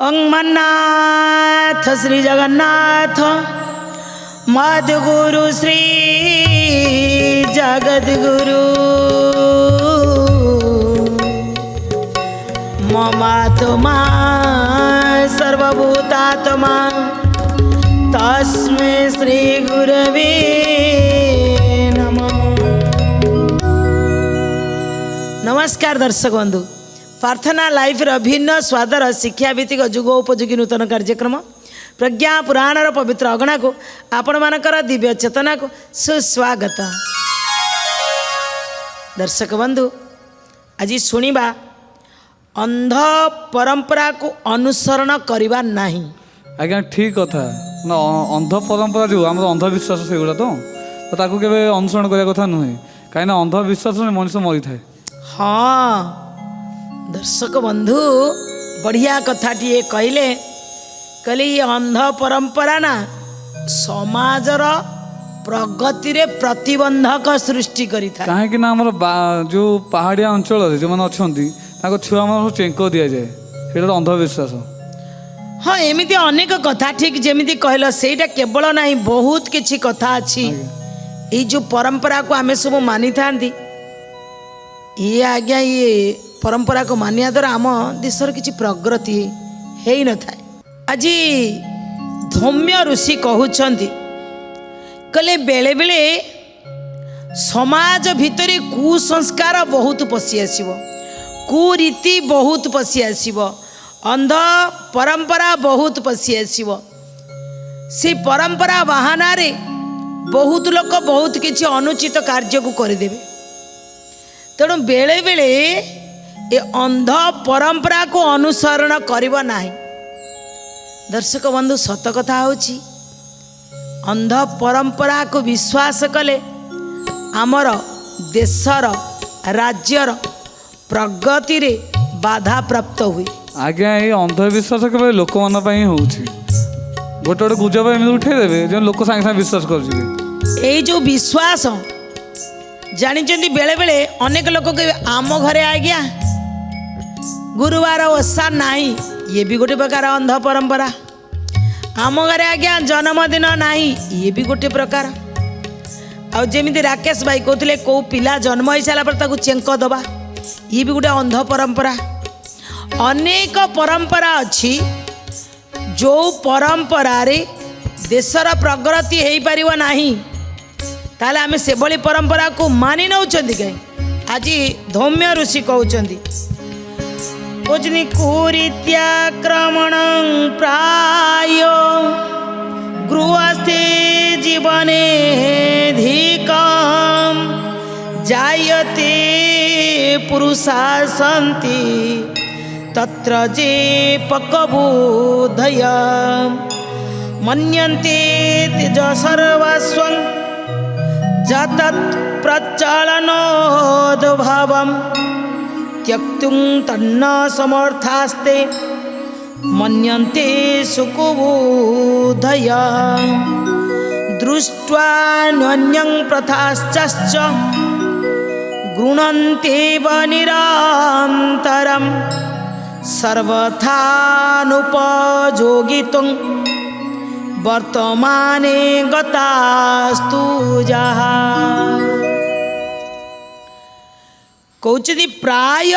अंगमन्नाथ श्री जगन्नाथ मद्गुरु श्री जगद्गुरु ममात्मा सर्वभूतात्मा तस्मै श्री गुरवे नमः। नमस्कार दर्शक बंधु, प्रार्थना लाइफ भिन्न स्वादर शिक्षाभित्तिक जुगोपयोगी नूतन कार्यक्रम प्रज्ञा पुराणर पवित्र अगणा को आपण मानकर दिव्य चेतना को सुस्वागत। दर्शक बंधु, आज शुणा अंध परंपरा को अनुसरण करवा नहीं। आज्ञा ठीक कथा ना, अंध परंपरा जो आम अंधविश्वास से गुड़ा तो ताकू के अनुसरण करने कथा नुहे, कहीं अंधविश्वास मनुष्य मरी थाए। हाँ दर्शक बंधु, बढ़िया कथाटी कहले कहले ये अंध परंपरा ना समाजर प्रगति रे प्रतिबंधक सृष्टि करी था। कहीं ना आमर जो पहाड़िया अंचल जो मैंने अच्छा छुआ मान चेक दि जाए, ये अंधविश्वास। हाँ एमती अनेक कथा ठीक जमी कहल सेटा केवल ना, बहुत किछि कथा अच्छी ये जो परंपरा को आमे सब मानी था। ये आज्ञा ये परंपरा को मानिया द्वारा आम देशर किछि प्रगति है न था। आज धौम्य ऋषि कहउछंती कले बेले बेले समाज भितर कुसंस्कार बहुत पशि आसीबो, कुरीति बहुत पशि आसीबो, अंध परंपरा बहुत पशि आसीबो। से परंपरा बहाना रे बहुत लोक बहुत किछि अनुचित कार्य को करदेबे। तेणु बेले बेले ये अंध परंपरा को अनुसरण करिबा नाही। दर्शक बंधु, सत कथा होछि अंध परंपरा को विश्वास कले आमर देशर राज्यर प्रगति रे बाधा प्राप्त हुए। आज्ञा ये अंधविश्वास के लोक मान होछि, गोटे गोटे गुजब एम उठे देवे जो लोक सांगे सांगे विश्वास कर। ये जो विश्वास जानी बेले बेले अनेक लोक कहे आम घरे आ गया गुरुवार ओषा नहीं, ये भी गोटे प्रकार अंध परंपरा। आम घरे आ गया जन्मदिन नहीं, ये भी गोटे प्रकार। आ जमी राकेश भाई कहते कौ पिला जन्म हो सारा पर चेक दबा, ये भी गोटे अंध परंपरा। अनेक परंपरा अच्छी जो परंपरा रे देशर प्रगति हो पार नहीं, ताले आमे से भली परंपरा को मानि नौचंदी कहीं। आज धौम्य ऋषि कहउचंदी ओजनी कुरीत्याक्रमण प्राय गृहस्थे जीवने धिकम जायते पुरुषा सन्ति तत्र जे पक्वबुद्धय मन्यन्ते तेज सर्वस्वं जतत् प्रचलनोद्भवं त्यक्तुं तन्न समर्थास्ते मन्यन्ते सुकुबुद्धय दृष्ट्वा न्यन्यं प्रथाश्च गृह्णन्तेव निरन्तरं सर्वथानुपयोगितुं वर्तमाने गतास्तु जहा। कहते प्राय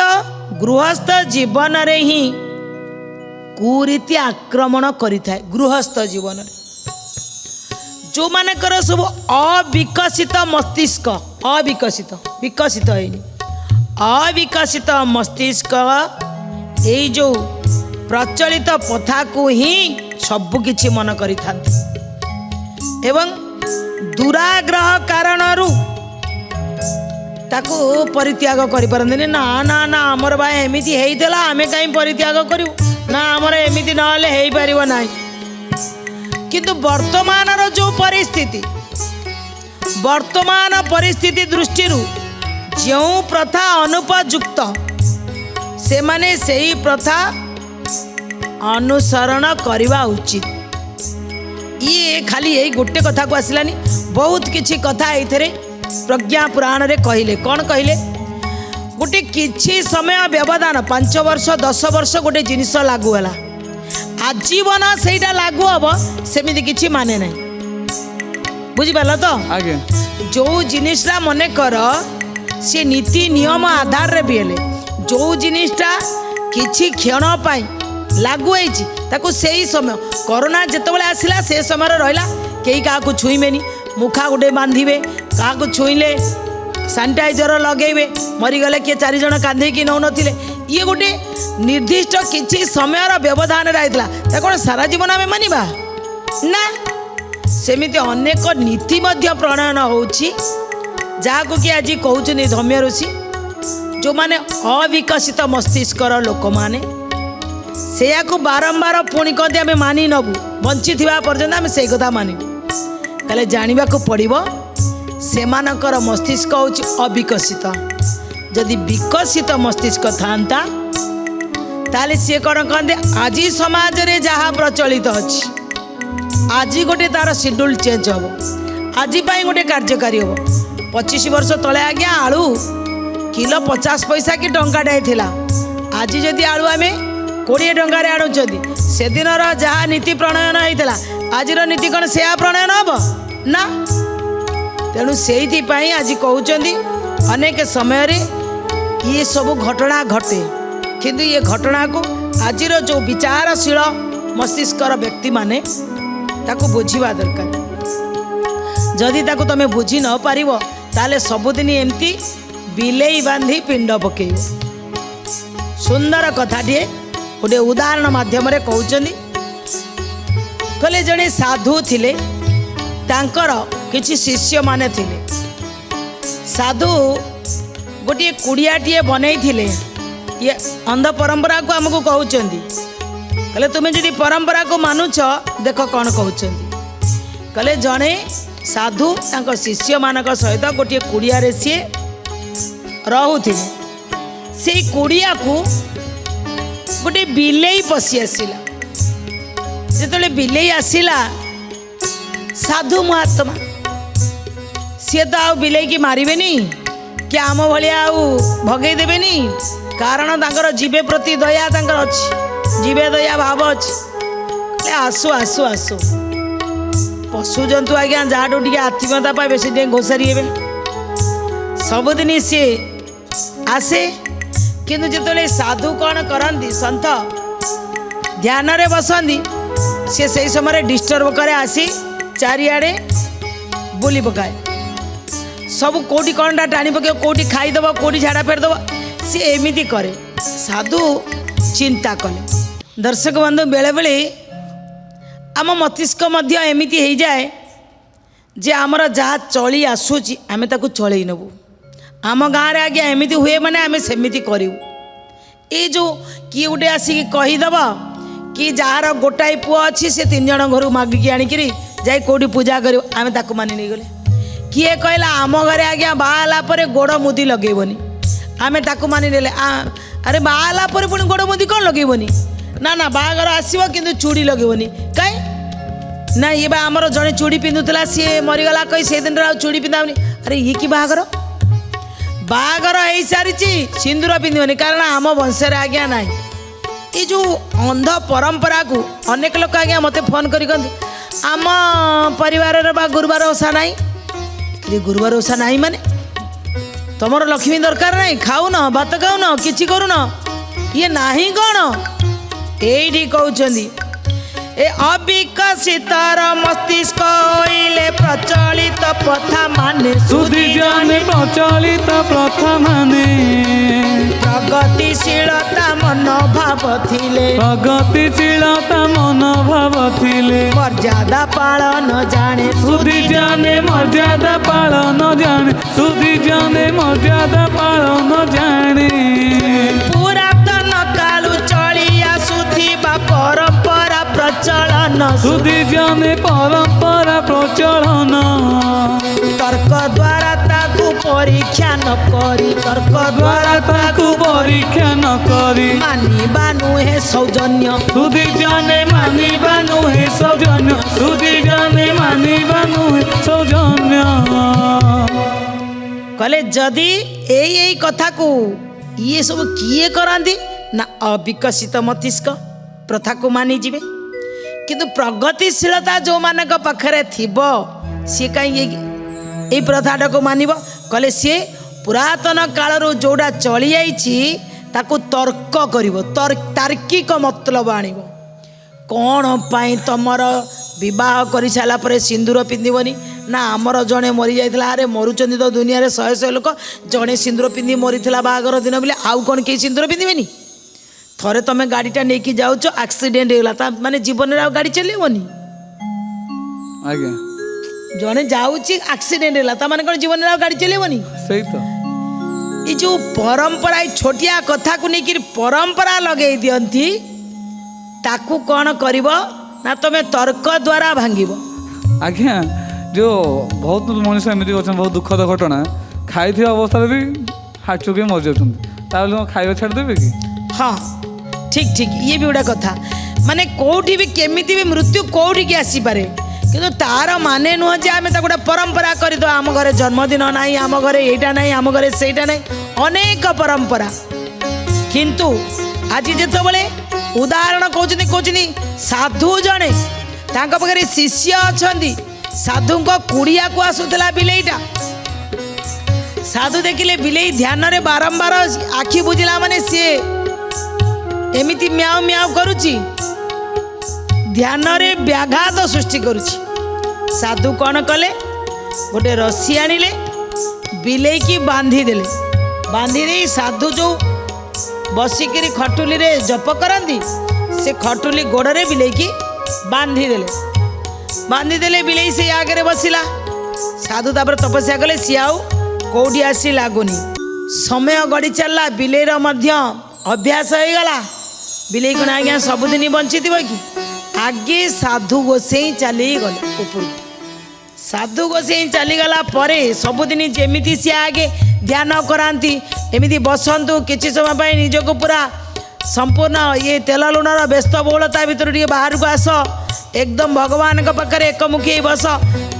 गृहस्थ जीवन रे ही कुरीति आक्रमण करि थाए। गृहस्थ जीवन रे जो मानकर सब अविकसित मस्तिष्क, विकसित है अविकसित मस्तिष्क ये जो प्रचलित प्रथा को ही सबु किछि मन करि थांती एवं दुराग्रह कारणरू ताको परित्याग करि परंदिनी। ना ना ना हमर भाई एमिति हेइदेला आमे काई परित्याग करिउ ना, हमर एमिति नहले हेइ परिबो नाही। किंतु वर्तमान परिस्थिति दृष्टि जो प्रथा अनुपयुक्त से माने सेही प्रथा अनुसरण करवा उचित। ये खाली यही गोटे कथा को आसलानी, बहुत किछि कथा एथिरे प्रज्ञा पुराण रे कहले। कौन कहले? गोटे किछि समय व्यवधान 5 वर्ष 10 वर्ष गोटे जिनिस लागू है, आजीवन सेटा लागू हम सेमती किसी माने ना बुझिपार तो आगे जो जिनिसटा मन कर सी नीति नियम आधार रे भी हेले जो जिनिसटा किछि क्षण पाई लागू होइछि ताकू सेही समय कोरोना जेतेबेले आसिला से समय रहिला केही काहाकू छुईबेनी मुखा गुटे बांधिबे काहाकू छुईले सैनिटाइजर लगेबे मरीगले किए 4 जण कांधेकी नौ नथिले ये गोटे निर्दिष्ट किछि समयर व्यवधान रहितला ता कोन सारा जीवन आमे मानिबा ना सेमिति अनेक नीति मध्य प्रणयन होउछि जाहाकू कि आज कहउछनी धम्य ऋषि जो माने अविकसित मस्तिष्कर लोक माने सेया को बारंबार पुणी कहते आमे मानि नबु बंची थिबा पर्यंत आमे सेई कथा मानिबु ताले जानिबा को पड़िबो सेमानकर मस्तिष्क होउछि अविकसित जदि विकसित मस्तिष्क थांता ताले सी कौन कहते आज समाज रे जहाँ प्रचलित अच्छी आज गोटे तार शेड्यूल चेंज हम आज गोटे कार्यकारी हम 25 वर्ष तले आज्ञा आलू किलो 50 पैसा कि टंकाटे थिला आज जदि आलू आम 20 टंकार आणुंट से दिन जहाँ नीति प्रणयन होता आज नीति कौन से प्रणयन हम ना तेणु से आज कहते अनेक समय रे ये सब घटना घटे किंतु ये घटना को आज जो विचारशील मस्तिष्कर व्यक्ति माने ताको बुझीवा दरकार जदि ताको तमे बुझी न पारिबो ताले सबुदिन एमती बिलेई बांधी पिंड पकेइबो सुंदर कथाटिए गोटे उदाहरण माध्यम रे कहउचंदी कहले जणे साधु थिले तांकर किछि शिष्य माने थिले साधु गोटे कुड़ियाटिए बनई थिले ये अंध परंपरा को आमको कहउचंदी कहले तुम्हें जदि परंपरा को मानुछ देख कौन कहउचंदी कहले जणे साधु तांको शिष्य मानक सहित गोटे कुड़िया रे सी रहुथिले से कुड़िया को गोटे बिलेई पशि आसिला जेतले बिलेई आसिला साधु महात्मा सी तो आ बिलेई की मारिबेनी कि आम भलिया भगई देबेनी कारण तांकर जीवे प्रति दया तांकर अछि जीवे दया भाव अछि आसु आसु आसु पशु जंतु आज्ञा जहाँ टे आत्मीयता पाइबे से घोषारी हे सबुदिन सी आसे किंतु जिते साधु कौन करती सन्थ ध्यान रे बसंती सी से समय डिस्टर्ब करे आसी चारिआडे बुली पकाए सब कोटी कौनटा टाणी पक कौटी खाईदेव कौटी झाड़ा फेरदेव सी एमती करे साधु चिंता कले दर्शक बंधु बेले बेले आम मस्तिष्क मध्य एमती हो जाए जे आमर जहाँ चली आसूची आमे ताकू चलई नबू आम गाँव रे आज्ञा एमती हुए माने आमे सेमिति करिवु ए जो किए गोटे आसिक कहीदेव कि जार गोटाए पुआ अच्छी से 3 जण घर मागिकी आणिकी जाई कौटी पूजा कर आमे ताकू मानि नहीं गले किए कहला आम घरे आज्ञा बाहाला परे गोड़ मुदी लगेबनी आमे ताकू मानि नेले अरे बाहाला परे पुणी गोड़ मुदी कौन लगेबनी ना ना बाहागर आसव कि चूड़ी लगेबनी कहीं ना ये आमर जड़े चूड़ी पिंधुला सी मरीगला कही से दिन चूड़ी पिंधावनी अरे ये कि बाहागर बाहागर हो सारी सिंदूर पिंधबनी कारण आम वंशे आज्ञा ना ये जो अंध परंपरा को अनेक लोक आज्ञा मत फोन कर आम परिवार गुरुवार ओषा ना गुरुवार ओषा ना माने तुमर लक्ष्मी दरकार ना खाऊ न भात खाऊ न कि करूँ ये ना कौन ये कहते ए अविकसितर मस्तिष्क होइले प्रचलित प्रथा माने सुधी जाने प्रचलित प्रथा माने प्रगतिशीलता मनोभाव थिले प्रगतिशीलता मनोभाव थिले मर्यादा पालन जाने सुधी जाने मर्यादा पालन जाने सुधी जाने मर्यादा पालन जाने पुरातन कालु चली आसुथिबा परंपरा प्रचलन सुधी जाने परंपरा प्रचलन तर्क द्वारा ताकू परीक्षा न करी तर्क द्वारा ताकू परीक्षा न करी मानिबा नुहे सौजन्य सुधी जाने मानिबा नुहे सौजन्य सुधी जाने मानिबा नुहे सौजन्य कहले जदि यही कथा को ये सब किए करांती ना अविकसित मस्तिष्क ପ୍ରଥାକୁ ମାନିଯିବେ। କିନ୍ତୁ ପ୍ରଗତିଶୀଳତା ଯେଉଁମାନଙ୍କ ପାଖରେ ଥିବ ସିଏ କାହିଁକି ଏଇ ପ୍ରଥାଟାକୁ ମାନିବ? କହିଲେ ସିଏ ପୁରାତନ କାଳରୁ ଯେଉଁଟା ଚଳିଯାଇଛି ତାକୁ ତର୍କ କରିବ, ତାର୍କିକ ମତଲବ ଆଣିବ। କ'ଣ ପାଇଁ ତମର ବିବାହ କରିସାରିଲା ପରେ ସିନ୍ଦୁର ପିନ୍ଧିବନି? ନା ଆମର ଜଣେ ମରିଯାଇଥିଲା, ଆରେ ମରୁଛନ୍ତି ତ ଦୁନିଆରେ ଶହେ ଶହେ ଲୋକ, ଜଣେ ସିନ୍ଦୁର ପିନ୍ଧି ମରିଥିଲା ବାହାଘର ଦିନ ବୋଲି ଆଉ କ'ଣ କେହି ସିନ୍ଦୁର ପିନ୍ଧିବେନି? ଥରେ ତମେ ଗାଡ଼ିଟା ନେଇକି ଯାଉଛ, ଆକ୍ସିଡେଣ୍ଟ ହେଇଗଲା, ତା ମାନେ ଜୀବନରେ ଆଉ ଗାଡ଼ି ଚଲେଇବନି? ଆଜ୍ଞା, ଜଣେ ଯାଉଛି ଆକ୍ସିଡେଣ୍ଟ ହେଲା, ତା ମାନେ କ'ଣ ଜୀବନରେ ଆଉ ଗାଡ଼ି ଚଲେଇବନି? ସେଇ ତ ଏ ଯେଉଁ ପରମ୍ପରା, ଏ ଛୋଟିଆ କଥାକୁ ନେଇକିରି ପରମ୍ପରା ଲଗେଇ ଦିଅନ୍ତି, ତାକୁ କ'ଣ କରିବ ନା ତମେ ତର୍କ ଦ୍ୱାରା ଭାଙ୍ଗିବ। ଆଜ୍ଞା, ଯେଉଁ ବହୁତ ମଣିଷ ଏମିତି ଅଛନ୍ତି, ବହୁତ ଦୁଃଖଦ ଘଟଣା, ଖାଇଥିବା ଅବସ୍ଥାରେ ବି ହାର୍ଟ ଚୋକ୍ ହେଇ ମରିଯାଉଛନ୍ତି, ତାହେଲେ କ'ଣ ଖାଇବା ଛାଡ଼ିଦେବେ କି? ହଁ, ଠିକ୍ ଠିକ୍, ଇଏ ବି ଗୋଟେ କଥା। ମାନେ କେଉଁଠି ବି କେମିତି ବି ମୃତ୍ୟୁ କେଉଁଠିକି ଆସିପାରେ, କିନ୍ତୁ ତାର ମାନେ ନୁହଁ ଯେ ଆମେ ତାକୁ ଗୋଟେ ପରମ୍ପରା କରିଦେବା। ଆମ ଘରେ ଜନ୍ମଦିନ ନାହିଁ, ଆମ ଘରେ ଏଇଟା ନାହିଁ, ଆମ ଘରେ ସେଇଟା ନାହିଁ, ଅନେକ ପରମ୍ପରା। କିନ୍ତୁ ଆଜି ଯେତେବେଳେ ଉଦାହରଣ କହୁଛନ୍ତି ସାଧୁ ଜଣେ, ତାଙ୍କ ପାଖରେ ଶିଷ୍ୟ ଅଛନ୍ତି, ସାଧୁଙ୍କ କୁଡ଼ିଆକୁ ଆସୁଥିଲା ବିଲେଇଟା। ସାଧୁ ଦେଖିଲେ ବିଲେଇ ଧ୍ୟାନରେ ବାରମ୍ବାର ଆଖି ବୁଜିଲା ମାନେ ସିଏ ଏମିତି ମ୍ୟାଉ ମ୍ୟାଉ କରୁଛି, ଧ୍ୟାନରେ ବ୍ୟାଘାତ ସୃଷ୍ଟି କରୁଛି। ସାଧୁ କ'ଣ କଲେ? ଗୋଟେ ରସି ଆଣିଲେ, ବିଲେଇକି ବାନ୍ଧିଦେଲେ। ବାନ୍ଧି ଦେଇ ସାଧୁ ଯେଉଁ ବସିକିରି ଖଟୁଲିରେ ଜପ କରନ୍ତି, ସେ ଖଟୁଲି ଗୋଡ଼ରେ ବିଲେଇକି ବାନ୍ଧିଦେଲେ। ବିଲେଇ ସେଇ ଆଗରେ ବସିଲା। ସାଧୁ ତାପରେ ତପସ୍ୟା କଲେ, ସିଏ ଆଉ କେଉଁଠି ଆସି ଲାଗୁନି। ସମୟ ଗଡ଼ି ଚାଲିଲା, ବିଲେଇର ମଧ୍ୟ ଅଭ୍ୟାସ ହେଇଗଲା। ବିଲେଇ କ'ଣ ଆଜ୍ଞା ସବୁଦିନ ବଞ୍ଚିଥିବ କି? ଆଗେ ସାଧୁ ଗୋସେଇ ଚାଲିଗଲେ ଉପରକୁ। ସାଧୁ ଗୋସେଇ ଚାଲିଗଲା ପରେ ସବୁଦିନ ଯେମିତି ସିଏ ଆଗେ ଧ୍ୟାନ କରାନ୍ତି, ଏମିତି ବସନ୍ତୁ, କିଛି ସମୟ ପାଇଁ ନିଜକୁ ପୁରା ସମ୍ପୂର୍ଣ୍ଣ ଇଏ ତେଲ ଲୁଣର ବ୍ୟସ୍ତବହୁଳତା ଭିତରୁ ଟିକେ ବାହାରକୁ ଆସ, ଏକଦମ ଭଗବାନଙ୍କ ପାଖରେ ଏକମୁଖୀ ହେଇ ବସ,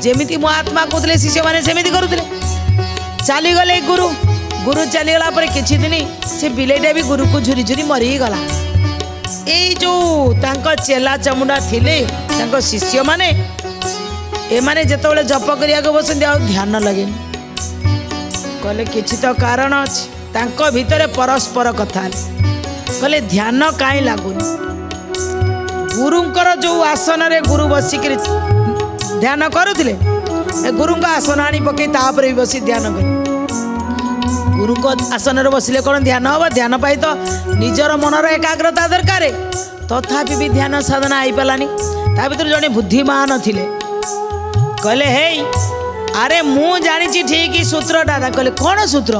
ଯେମିତି ମହାତ୍ମା କହୁଥିଲେ ଶିଷ୍ୟମାନେ ସେମିତି କରୁଥିଲେ। ଚାଲିଗଲେ ଗୁରୁ ଚାଲିଗଲା ପରେ କିଛି ଦିନ ସେ ବିଲେଇଟା ବି ଗୁରୁକୁ ଝୁରି ଝୁରି ମରିଗଲା। ଏଇ ଯେଉଁ ତାଙ୍କ ଚେଲା ଚାମୁଣ୍ଡା ଥିଲେ, ତାଙ୍କ ଶିଷ୍ୟମାନେ, ଏମାନେ ଯେତେବେଳେ ଜପ କରିବାକୁ ବସନ୍ତି ଆଉ ଧ୍ୟାନ ଲାଗେନି। କହିଲେ କିଛି ତ କାରଣ ଅଛି। ତାଙ୍କ ଭିତରେ ପରସ୍ପର କଥା ହେଲେ, କହିଲେ ଧ୍ୟାନ କାହିଁ ଲାଗୁନି? ଗୁରୁଙ୍କର ଯେଉଁ ଆସନରେ ଗୁରୁ ବସିକିରି ଧ୍ୟାନ କରୁଥିଲେ, ଏ ଗୁରୁଙ୍କ ଆସନ ଆଣି ପକେଇ ତାପରେ ବି ବସି ଧ୍ୟାନ କଲେ। ଗୁରୁଙ୍କ ଆସନରେ ବସିଲେ କ'ଣ ଧ୍ୟାନ ହେବ? ଧ୍ୟାନ ପାଇଁ ତ ନିଜର ମନର ଏକାଗ୍ରତା ଦରକାର। ତଥାପି ବି ଧ୍ୟାନ ସାଧନା ହେଇପାରିଲାନି। ତା ଭିତରୁ ଜଣେ ବୁଦ୍ଧିମାନ ଥିଲେ, କହିଲେ ହେଇ ଆରେ ମୁଁ ଜାଣିଛି ଠିକ୍ ସୂତ୍ରଟା। କହିଲେ କ'ଣ ସୂତ୍ର?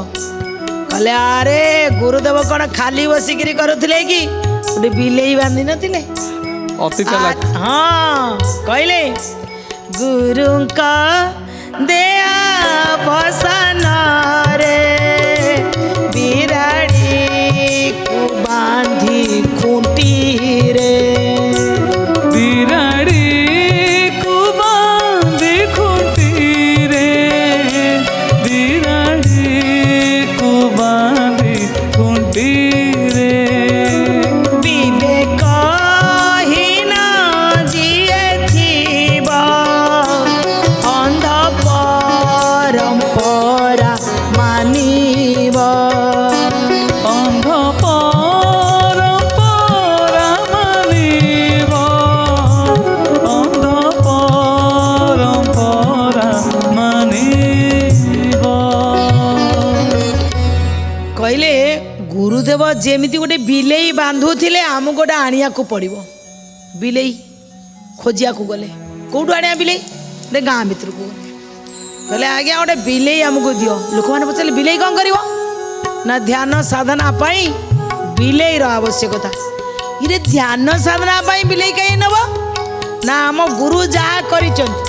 କହିଲେ ଆରେ ଗୁରୁଦେବ କ'ଣ ଖାଲି ବସିକିରି କରୁଥିଲେ କି? ଗୋଟେ ବିଲେଇ ବାନ୍ଧି ନଥିଲେ? ହଁ, କହିଲେ ଗୁରୁଙ୍କ ଦେଆ ବସନରେ ବିରାଡ଼ିକୁ ବାନ୍ଧି ଖୁଣ୍ଟିରେ, ବିରାଡ଼ିକୁ ବାନ୍ଧି ଖୁଣ୍ଟିରେ, ବିରାଡ଼ିକୁ ବାନ୍ଧି ଖୁଣ୍ଟିରେ, ବିବେକହୀନ ଯିଏ ଥିବ ଅନ୍ଧ ପରମ୍ପରା ମାନିବ, ଅନ୍ଧ ପରମ୍ପରା ମାନିବ, ଅନ୍ଧ ପରମ୍ପରା ମାନିବ। କହିଲେ ଗୁରୁଦେବ ଯେମିତି ଗୋଟେ ବିଲେଇ ବାନ୍ଧୁଥିଲେ, ଆମକୁ ଗୋଟେ ଆଣିବାକୁ ପଡ଼ିବ। ବିଲେଇ ଖୋଜିବାକୁ ଗଲେ, କେଉଁଠୁ ଆଣିବା ବିଲେଇ? ଗୋଟେ ଗାଁ ଭିତରକୁ ଗଲେ। କହିଲେ ଆଜ୍ଞା ଗୋଟେ ବିଲେଇ ଆମକୁ ଦିଅ। ଲୋକମାନେ ପଚାରିଲେ ବିଲେଇ କ'ଣ କରିବ? ନା ଧ୍ୟାନ ସାଧନା ପାଇଁ ବିଲେଇର ଆବଶ୍ୟକତା। ଇରେ ଧ୍ୟାନ ସାଧନା ପାଇଁ ବିଲେଇ କାହିଁ ନେବ? ନା ଆମ ଗୁରୁ ଯାହା କରିଛନ୍ତି,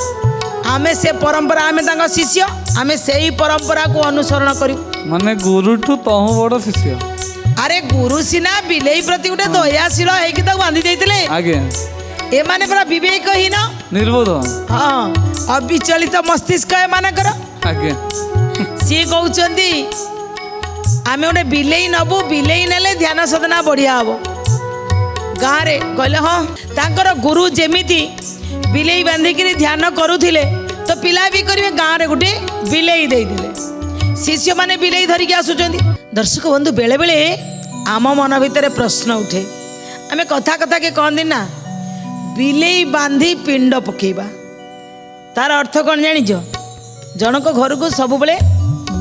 ଆମେ ସେ ପରମ୍ପରା, ଆମେ ତାଙ୍କ ଶିଷ୍ୟ, ଆମେ ସେଇ ପରମ୍ପରାକୁ ଅନୁସରଣ କରିବୁ। ମାନେ ଗୁରୁଠୁ ତହୁଁ ବଡ଼ ଶିଷ୍ୟ। ଆରେ ଗୁରୁ ସିନା ବିଲେଇ ପ୍ରତି ଗୋଟେ ଦୟାଶୀଳ ହେଇକି ତାକୁ ବାନ୍ଧି ଦେଇଥିଲେ। ଆଜ୍ଞା, ଏମାନେ ପୁରା ବିବେକହୀନ, ନିର୍ବୋଧ। ହଁ, ଅବିଚଳିତ ମସ୍ତିଷ୍କ ଏମାନଙ୍କର। ଆଜ୍ଞା, ସିଏ କହୁଛନ୍ତି ଆମେ ଗୋଟେ ବିଲେଇ ନେବୁ, ବିଲେଇ ନେଲେ ଧ୍ୟାନ ସାଧନା ବଢ଼ିଆ ହେବ। ଗାଁରେ କହିଲେ ହଁ ତାଙ୍କର ଗୁରୁ ଯେମିତି ବିଲେଇ ବାନ୍ଧିକିରି ଧ୍ୟାନ କରୁଥିଲେ ତ ପିଲା ବି କରିବେ। ଗାଁରେ ଗୋଟେ ବିଲେଇ ଦେଇଥିଲେ, ଶିଷ୍ୟମାନେ ବିଲେଇ ଧରିକି ଆସୁଛନ୍ତି। ଦର୍ଶକ ବନ୍ଧୁ, ବେଳେବେଳେ ଆମ ମନ ଭିତରେ ପ୍ରଶ୍ନ ଉଠେ, ଆମେ କଥା କଥାକେ କହନ୍ତି ନା ବିଲେଇ ବାନ୍ଧି ପିଣ୍ଡ ପକେଇବା, ତାର ଅର୍ଥ କ'ଣ ଜାଣିଛ? ଜଣଙ୍କ ଘରକୁ ସବୁବେଳେ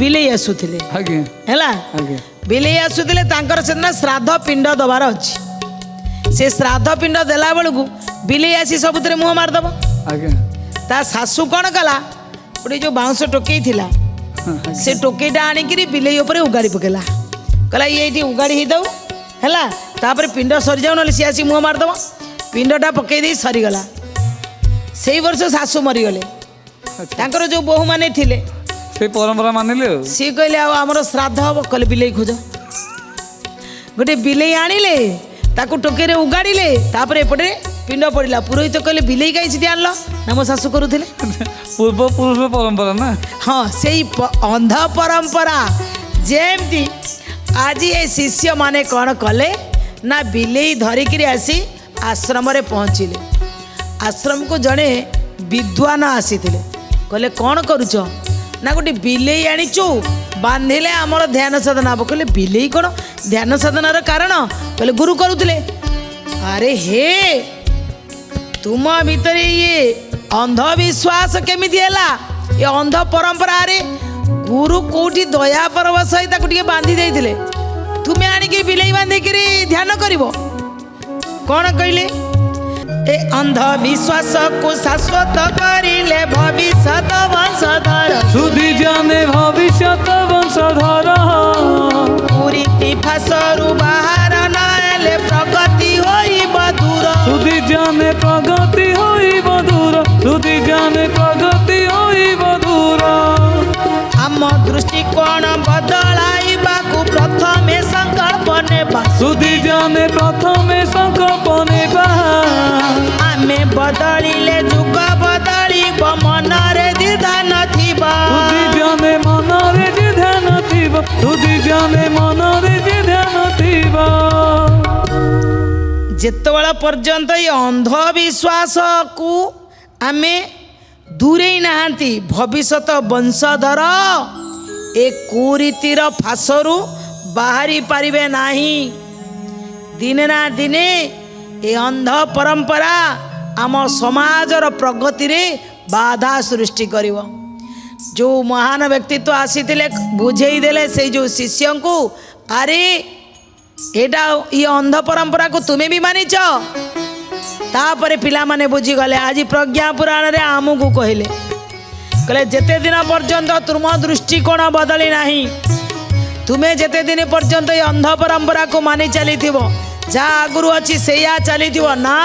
ବିଲେଇ ଆସୁଥିଲେ ଆଜ୍ଞା ହେଲା, ଆଜ୍ଞା ବିଲେଇ ଆସୁଥିଲେ, ତାଙ୍କର ସେଦିନ ଶ୍ରାଦ୍ଧ ପିଣ୍ଡ ଦେବାର ଅଛି। ସେ ଶ୍ରାଦ୍ଧ ପିଣ୍ଡ ଦେଲା ବେଳକୁ ବିଲେଇ ଆସି ସବୁଥିରେ ମୁହଁ ମାରିଦେବ। ଆଜ୍ଞା ତା ଶାଶୁ କ'ଣ କଲା, ଗୋଟେ ଯେଉଁ ବାଉଁଶ ଟୋକେଇ ଥିଲା ସେ ଟୋକେଇଟା ଆଣିକିରି ବିଲେଇ ଉପରେ ଉଗାଡ଼ି ପକେଇଲା, କହିଲା ଇଏ ଏଇଠି ଉଗାଡ଼ି ହେଇଥାଉ ହେଲା, ତାପରେ ପିଣ୍ଡ ସରିଯାଉ, ନହେଲେ ସିଏ ଆସି ମୁହଁ ମାରିଦେବ। ପିଣ୍ଡଟା ପକେଇ ଦେଇ ସରିଗଲା। ସେଇ ବର୍ଷ ଶାଶୁ ମରିଗଲେ। ତାଙ୍କର ଯେଉଁ ବୋହୂମାନେ ଥିଲେ ସେଇ ପରମ୍ପରା ମାନିଲେ ଆଉ। ସିଏ କହିଲେ ଆଉ ଆମର ଶ୍ରାଦ୍ଧ ହବ, କହିଲେ ବିଲେଇ ଖୋଜ। ଗୋଟେ ବିଲେଇ ଆଣିଲେ, ତାକୁ ଟୋକେଇରେ ଉଗାଡ଼ିଲେ, ତାପରେ ଏପଟେ ପିଣ୍ଡ ପଡ଼ିଲା। ପୁରୋହିତ କହିଲେ ବିଲେଇ କାହିଁ ସେଠି ଆଣିଲ? ନା ମୋ ଶାଶୁ କରୁଥିଲେ। ପୂର୍ବପୁରୁଷ ପରମ୍ପରା ନା। ହଁ, ସେଇ ଅନ୍ଧ ପରମ୍ପରା। ଯେମିତି ଆଜି ଏ ଶିଷ୍ୟମାନେ କ'ଣ କଲେ ନା ବିଲେଇ ଧରିକିରି ଆସି ଆଶ୍ରମରେ ପହଞ୍ଚିଲେ। ଆଶ୍ରମକୁ ଜଣେ ବିଦ୍ୱାନ ଆସିଥିଲେ, କହିଲେ କ'ଣ କରୁଛ? ନା ଗୋଟେ ବିଲେଇ ଆଣିଛୁ, ବାନ୍ଧିଲେ ଆମର ଧ୍ୟାନ ସାଧନ ହବ। କହିଲେ ବିଲେଇ କ'ଣ ଧ୍ୟାନ ସାଧନାର କାରଣ? କହିଲେ ଗୁରୁ କରୁଥିଲେ। ଆରେ ହେ, ତୁମ ଭିତରେ ଇଏ ଅନ୍ଧବିଶ୍ୱାସ କେମିତି ହେଲା? ଏ ଅନ୍ଧ ପରମ୍ପରାରେ ଗୁରୁ କୋଉଠି ଦୟା ପରବଶ ହୋଇ ତାକୁ ଟିକେ ବାନ୍ଧି ଦେଇଥିଲେ, ତୁମେ ଆଣିକି ବିଲେଇ ବାନ୍ଧିକିରି ଧ୍ୟାନ କରିବ? କ'ଣ କହିଲେ? ଏ ଅନ୍ଧବିଶ୍ୱାସକୁ ଶାଶ୍ୱତ କରିଲେ ଭବିଷ୍ୟତ ବଂଶଧର, ସୁଧି ଜାନେ ଭବିଷ୍ୟତ ବଂଶଧର, କୁରୀତି ଫାଶରୁ ବାହାର ନହେଲେ ପ୍ରଗତି ହୋଇବ ଦୂର। ସୁଧି ଜାନେ ପ୍ରଗତି ହୋଇବ ଦୂର, ସୁଧି ଜାନେ ପ୍ରଗତି ହୋଇବ ଦୂର। ଆମ ଦୃଷ୍ଟିକୋଣ ବଦଳାଇବାକୁ ପ୍ରଥମେ ସଂକଳ୍ପ ନେବା, ସୁଧି ଜାନେ ପ୍ରଥମେ ସଂକଳ୍ପ ନେବା। ଆମେ ବଦଳିଲେ ଯୁଗ ବଦଳିବ, ମନରେ ଦ୍ୱିଧା ନଥିବ। ସୁଧି ଜାନେ ମନରେ ଯେ ଧ୍ୟାନ ଥିବ, ସୁଧି ଜାନେ ମନରେ ଯେ ଧ୍ୟାନ ଥିବ। ଯେତେବେଳେ ପର୍ଯ୍ୟନ୍ତ ଏ ଅନ୍ଧବିଶ୍ୱାସକୁ ଆମେ ଦୂରେଇ ନାହାନ୍ତି, ଭବିଷ୍ୟତ ବଂଶଧର ଏ କୁରୀତିର ଫାଶରୁ ବାହାରି ପାରିବେ ନାହିଁ। ଦିନେ ନା ଦିନେ ଏ ଅନ୍ଧ ପରମ୍ପରା ଆମ ସମାଜର ପ୍ରଗତିରେ ବାଧା ସୃଷ୍ଟି କରିବ। ଯେଉଁ ମହାନ ବ୍ୟକ୍ତିତ୍ୱ ଆସିଥିଲେ ବୁଝେଇ ଦେଲେ ସେଇ ଯେଉଁ ଶିଷ୍ୟଙ୍କୁ, ଆରେ ଏଇଟା ଇ ଅନ୍ଧ ପରମ୍ପରାକୁ ତୁମେ ବି ମାନିଛ। ତାପରେ ପିଲାମାନେ ବୁଝିଗଲେ। ଆଜି ପ୍ରଜ୍ଞା ପୁରାଣରେ ଆମକୁ କହିଲେ ଯେତେ ଦିନ ପର୍ଯ୍ୟନ୍ତ ତୁମ ଦୃଷ୍ଟିକୋଣ ବଦଳି ନାହିଁ, ତୁମେ ଯେତେ ଦିନ ପର୍ଯ୍ୟନ୍ତ ଏ ଅନ୍ଧ ପରମ୍ପରାକୁ ମାନି ଚାଲିଥିବ, ଯାହା ଆଗରୁ ଅଛି ସେଇଆ ଚାଲିଥିବ ନା,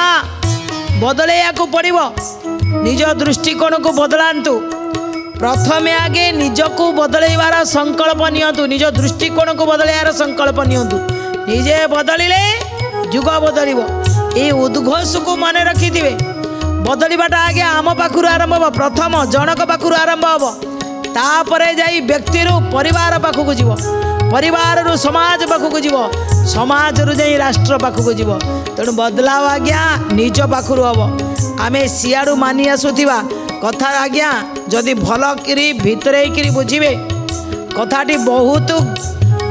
ବଦଳେଇବାକୁ ପଡ଼ିବ। ନିଜ ଦୃଷ୍ଟିକୋଣକୁ ବଦଳାନ୍ତୁ। ପ୍ରଥମେ ଆଗେ ନିଜକୁ ବଦଳେଇବାର ସଂକଳ୍ପ ନିଅନ୍ତୁ, ନିଜ ଦୃଷ୍ଟିକୋଣକୁ ବଦଳେଇବାର ସଂକଳ୍ପ ନିଅନ୍ତୁ। ନିଜେ ବଦଳିଲେ ଯୁଗ ବଦଳିବ। এই ଉଦ୍ଘୋଷକୁ ମନେ ରଖିଥିବେ। ବଦଳିବାଟା ଆଗେ ଆମ ପାଖରୁ ଆରମ୍ଭ ହେବ। ପ୍ରଥମ ଜଣକ ପାଖରୁ ଆରମ୍ଭ ହେବ, ତାପରେ ଯାଇ ବ୍ୟକ୍ତିରୁ ପରିବାର ପାଖକୁ ଯିବ, ପରିବାରରୁ ସମାଜ ପାଖକୁ ଯିବ, ସମାଜରୁ ଯାଇ ରାଷ୍ଟ୍ର ପାଖକୁ ଯିବ। ତେଣୁ ବଦଳାव ଆଜ୍ଞା ନିଜ ପାଖରୁ ହେବ। ଆମେ ସିଆଡ଼ୁ ମାନି ଆସୁଥିବା କଥା ଆଜ୍ଞା ଯଦି ଭଲ କରି ଭିତରେଇକିରି ବୁଝିବେ, କଥାଟି ବହୁତ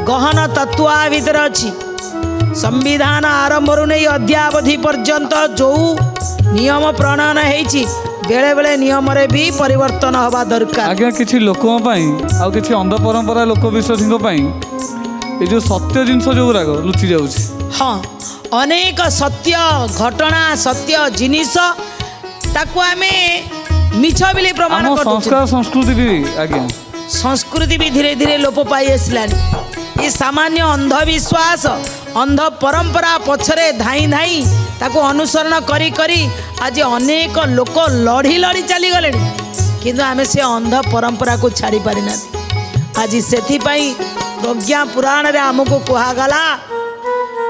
ଗହନ ତତ୍ତ୍ୱ ଆ ଭିତରେ ଅଛି। संविधान आरंभर नहीं अद्यावधि पर्यंत जो नियम प्रणयन होती बेले बेले नियम रे भी परिवर्तन हवा दरकार। आज्ञा किसी लोकों आ किसी अंध परंपरा लोक विश्वासी ये जो सत्य जिनस जो गुराक लुचि जाऊँ। हाँ, अनेक सत्य घटना सत्य जिनिस ताकू आमे मिछ बिले प्रमाण कर संस्कार संस्कृति भी आज्ञा संस्कृति भी धीरे धीरे लोप पाई आसलानी। ये सामान्य अंधविश्वास अंध परंपरा पछरे धाई धाई ताको अनुसरण करी करी आज अनेक लोक लड़ी लड़ी चली गले, किंतु आमे से अंध परंपरा को छाड़ी पारि ना। आज से प्रज्ञा पुराण रे हमको कहगला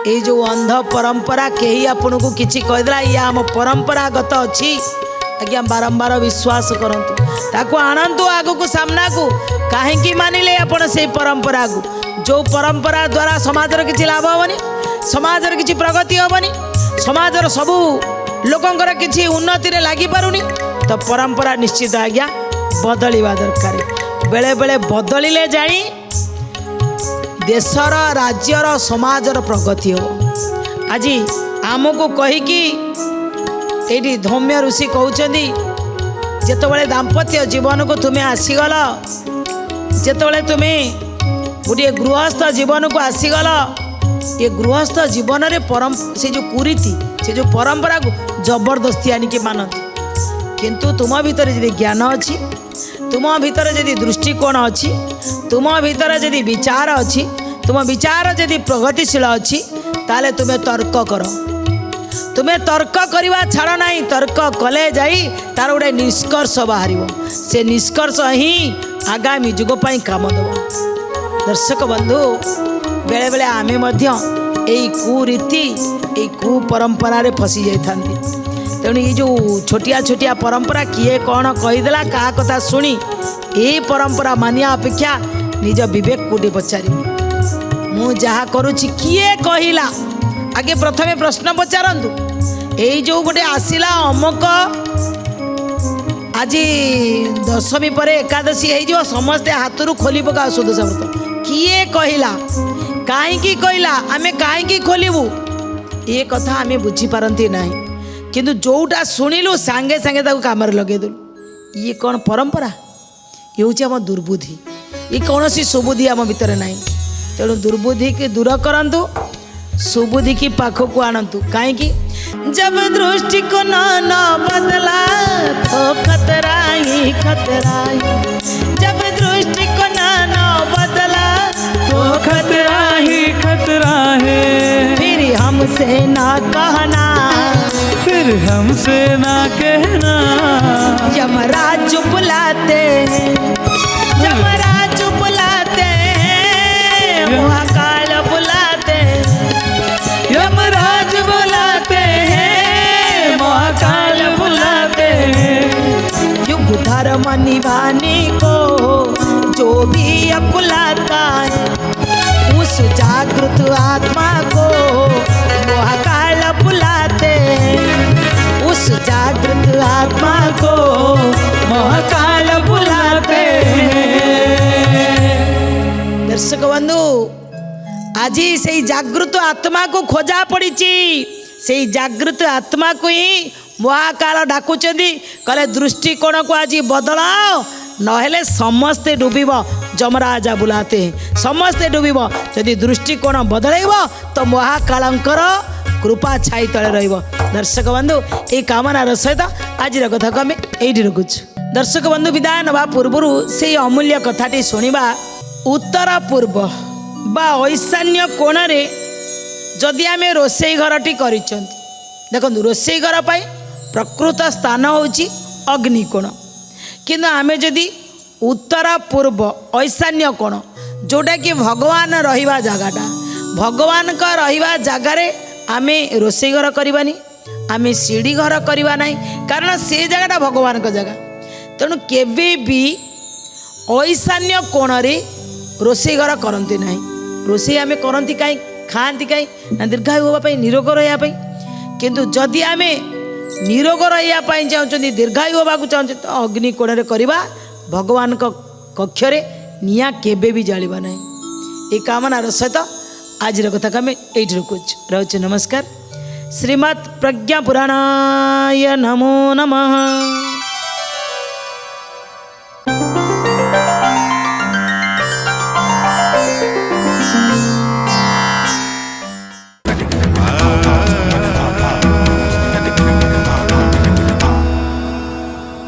ये जो अंध परंपरा कहीं आपन को किसी कहीदेला ये आम परंपरागत अच्छी आज्ञा बारंबार विश्वास करंतु, ताको आनंतु आगु को सामना को कहीं मानिले आपण से परंपरा को जो परंपरा द्वारा समाज किसी लाभ हेनी, समाज किसी प्रगति हेनी, समाजर सबू लोकंकर किसी उन्नति रे लागी पारुनी तो परंपरा निश्चित आज्ञा बदलवा दरकार। बेले बेले बदलिले जानी देशर राज्यर समाजर प्रगति हो। आज आमको कहीकि ये धौम्य ऋषि कहते जितेबाला दाम्पत्य जीवन को तुम्हें आसीगल, जितेबाला तुम्हें गोटे गृहस्थ जीवन को आसीगल, ये गृहस्थ जीवन रे से जो कुरीति से जो परंपरा को जबरदस्ती आनिक मानती, किंतु तुम भीतर यदि ज्ञान अच्छी, तुम भीतर यदि दृष्टिकोण अच्छी, तुम भीतर यदि विचार अच्छी, तुम विचार यदि प्रगतिशील अच्छी, ताले तुम्हें तर्क कर। तुम्हें तर्क करवा छाड़ ना, तर्क कले जाई तार गोटे निष्कर्ष बाहर, से निष्कर्ष ही आगामी जुग पाई काम देव। दर्शक बंधु बेले बेले आमे मध्य यही कुरीति यही कुपरंपरा रे फसी जाता। तेणु ये जो छोटिया छोटिया परंपरा किए कौन कहीदेला क्या कथा शुणी ये परंपरा मानिया अपेक्षा निज विवेक को पचारि मु जहाँ करुच्ची किए कहला आगे प्रथमे प्रश्न पचारतु। यही जो गोटे आसला अमुक आज दशमी पर एकादशी हो समस्ते हाथ खोली पका सुदशा व्रत किए कहला कहीं कहला आम कहीं खोलू ये कथा आम बुझीपारती ना, किंतु जोटा शुणिलु सांगे सांगे काम लगेदेलु। ये कौन परंपरा? ये हूँ आम दुर्बुद्धि, ये कौन सी सुबुद्धि आम भितर ना। तेणु दुर्बुद्धि की दूर करंतु, सुबुद्धि की पाख को आणंतु। कहीं जब दृष्टि को न बदला तो खतरा ही खतरा ही, जब दृष्टि को न बदला तो खतरा ही खतरा है। फिर हमसे ना कहना, फिर हमसे ना कहना, यमराज बुलाते हैं, यमराज बुलाते हैं, महाकाल बुलाते हैं, यमराज बुलाते हैं, महाकाल बुलाते हैं। युग धर्म निभाने को जो भी अकुलाता है, उस जागृत आत्मा को महाकाल बुलाते हैं, उस जागृत आत्मा को महाकाल बुलाते हैं। दर्शक बंधु आज से जागृत आत्मा को खोजा पड़ी, से जागृत आत्मा को ही महाकाल डाकुंट कहले दृष्टिकोण को आज बदलाओ नहेले समस्ते डूब। जमराजा बुलाते हैं समस्ते डूब। जदि दृष्टिकोण बदल तो महाकालंकर कृपा छाई तले रहिबो। दर्शक बंधु ये कामनार सहित आज कथा को आम ये रखुचु। दर्शक बंधु विदाय नवा पूर्व से अमूल्य कथाटी शुणा। उत्तर पूर्व बा ईशान्य कोण रे जदि आम रोषेई घरटी कर देखो रोषेई घर पर प्रकृत स्थान होची अग्निकोण, किंतु आमे जदि उत्तर पूर्व ईशान्य कोण जोटा कि भगवान रहिबा जगाटा भगवान का रहिबा जगार आमे रोषेई घर करवानी, आमे सीढ़ी घर करवा नहीं, कारण से जगटा भगवान का जगह। तेणु केबे भी ईशान्य कोण रे रोषेई घर करते ना। रोषेई आमे करती कहीं खाती कहीं ना दीर्घायु होगापी निरोग रहा, किंतु जदि आमे निरोग रहा चाहते दीर्घायु होगा चाहते तो अग्निकोण रे करवा। भगवान को कक्षरे निया केबे भी जालिबा नहीं। ये कामनार सहित आज कथा को आम ये रखुच। नमस्कार। श्रीमद् प्रज्ञा पुराणाय नमो नमः।